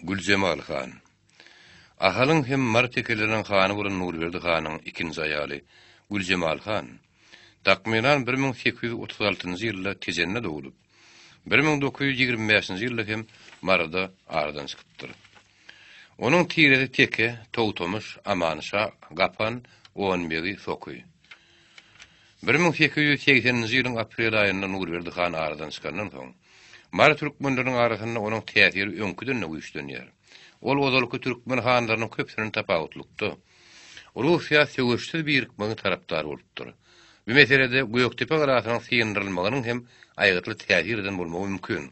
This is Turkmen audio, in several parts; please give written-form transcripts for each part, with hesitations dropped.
Gülcemal Han. Ahalyň hem martekelerin hany bolan Nurberdi hanyň ikinji aýaly Gülcemal Han. Takmiran 1836-njy ýylda Tejenne dowulyp, 1925-nji ýylda hem Marada aradan çykypdyr. Onuň tiredi teke, Towtomuş, Amanşa, Gapan, Oğanbegi, Sokuy. 1880-nji ýylyň aprel aýynda Nurberdi Han aradan çykandan soň, Mara türkmenleriň arasynda onuň täsiri öňküden güýçlenýär. Ol ozalky türkmen hanlarynyň köpsini tapawutlukdy. Russiýa söwüşsiz birikmegi tarapdary bolupdyr. Bu meselede Göýektepe garasynyň syndyrylmagynyň hem aýgytly täsirinden bolmagy mümkin.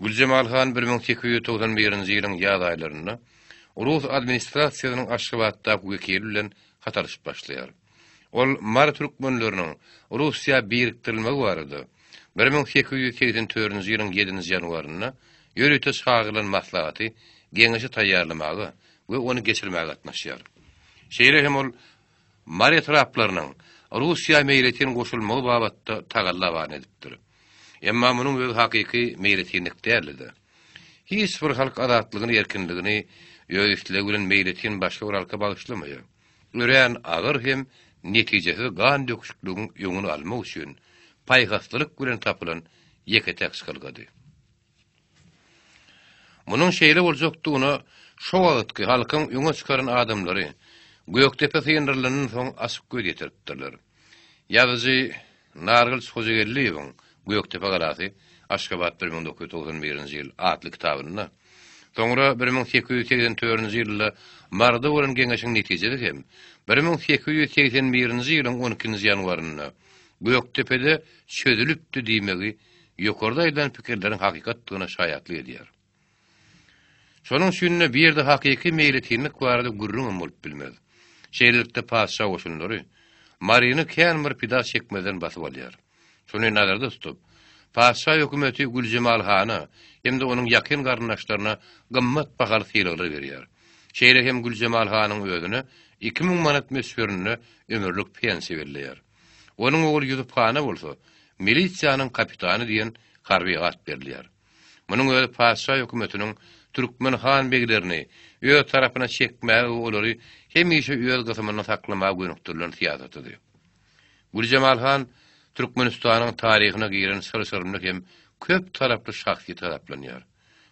Gülcemal Han 1891-nji ýylyň ýaz aýlarynda Rus administrasiýasynyň aşgabatda wekili bilen hatarşyp başlaýar. Ol Mara türkmenleriniň Russiýa biriktirilmegi barady. 1884-nji ýylyň 7-nji ýanwarynda ýöreýte şagylan maslahaty geňeşi taýýarlamagy we onu geçirmäge gatnaşýar. Şeýle hem ol Mara taraplarynyň Russiýa meýletiniň goşulmagy babatda tagallawan edipdir. Emma munyň öz hakyky meýletinlik däldi. Hiç bir halk adatlygyny, erkinligini ýöýüşle bilen meýletin başga bir halka bagyşlamaýar. Ören agyr hem netijesi gan döküşligiň ýöňüni almak üçin paýgastlyk bilen tapylan ýeketek skylgady. Munyň şeýle boljakdygyna şo wagtky halkyň ýöňe çykaran adamlary Göýektepe syndyrlynyň soň asyp göýdiripdirler. Ýazyjy Nargyl Hojagelliýewiň Göýektepe garasy Aşgabat 1991-nji ýyl adly kitabynda. Soňra 1884-nji ýylda Marda bolan geňeşiň netijesi hem 1881-nji ýylyň 12-nji ýanwarynda Göýektepe'de çözülüpdi diýmegi ýokarda aýdylan pikirleriň hakykatlygyna şaýatlyk edýär. Şonuň üçin bir ýerde hakyky meýletinlik barada gürrüň bolup bilmez. Şeýlelikde padşah oşunlary Maryny kän bir pida çekmeden basyp alýar. Şonu nazarda tutup, padşah hökümeti Gülcemal Hana hem de onuň ýakyn garyndaşlaryna gymmat bahaly sylalar berýär. Şeýle hem Gülcemal Hanyň özüne 2000 manat mesferine ömürlük pensiýa berilýär. Onuň oğlu Yusuf Hana bolsa, milisiýanyň kapitany diýen harby gat berilýär. Munyň öz padşah hökümetiniň türkmen han beglerini öz tarapyna çekmäge olary hemişe öz gysymyny saklamagy gönükdirlen siýasatydy. Gülcemal Han Türkmenistanyň taryhyna giren sır-sırlyk hem köp taraply şahsiýet taraplanýar.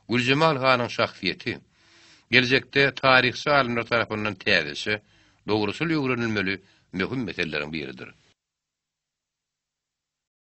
Gülcemal Hanyň şahsiýeti gelecekde taryhçy alimler tarapyndan täzesi, dogrusul ýögrenilmeli möhüm meseleleriň biridir.